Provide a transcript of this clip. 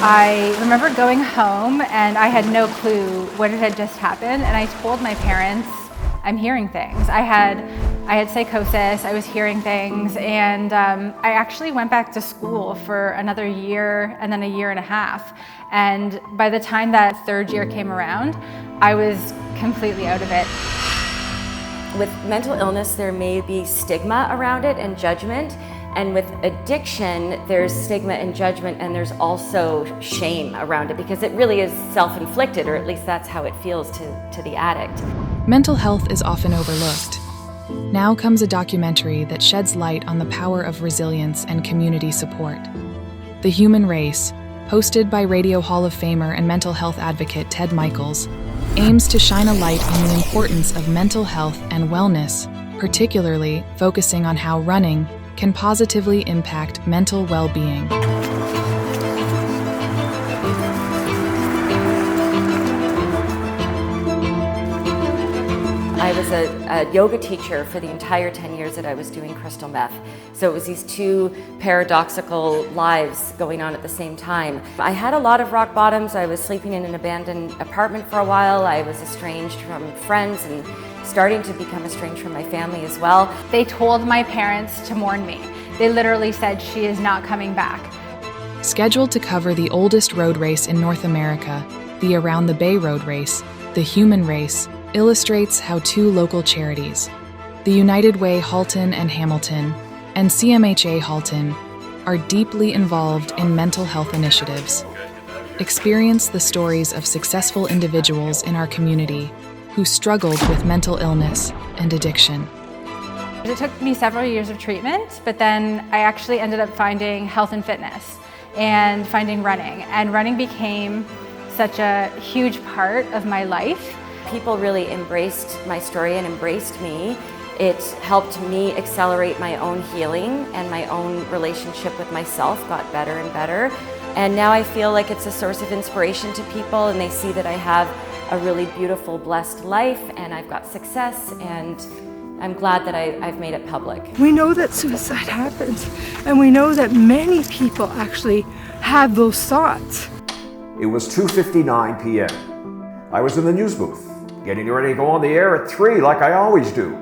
I remember going home and I had no clue what had just happened, and I told my parents, I'm hearing things. I had psychosis, I was hearing things, and I actually went back to school for another year and then a year and a half. And by the time that third year came around, I was completely out of it. With mental illness, there may be stigma around it and judgment. And with addiction, there's stigma and judgment, and there's also shame around it because it really is self-inflicted, or at least that's how it feels to the addict. Mental health is often overlooked. Now comes a documentary that sheds light on the power of resilience and community support. The Human Race, hosted by Radio Hall of Famer and mental health advocate Ted Michaels, aims to shine a light on the importance of mental health and wellness, particularly focusing on how running can positively impact mental well-being. I was a yoga teacher for the entire 10 years that I was doing crystal meth. So it was these two paradoxical lives going on at the same time. I had a lot of rock bottoms. I was sleeping in an abandoned apartment for a while. I was estranged from friends and starting to become estranged from my family as well. They told my parents to mourn me. They literally said, she is not coming back. Scheduled to cover the oldest road race in North America, the Around the Bay Road Race, the Human Race illustrates how two local charities, the United Way Halton and Hamilton and CMHA Halton, are deeply involved in mental health initiatives. Experience the stories of successful individuals in our community who struggled with mental illness and addiction. It took me several years of treatment, but then I actually ended up finding health and fitness and finding running. And running became such a huge part of my life. People really embraced my story and embraced me. It helped me accelerate my own healing, and my own relationship with myself got better and better. And now I feel like it's a source of inspiration to people, and they see that I have a really beautiful, blessed life, and I've got success, and I'm glad that I've made it public. We know that suicide happens, and we know that many people actually have those thoughts. It was 2:59 p.m. I was in the news booth, getting ready to go on the air at 3 like I always do.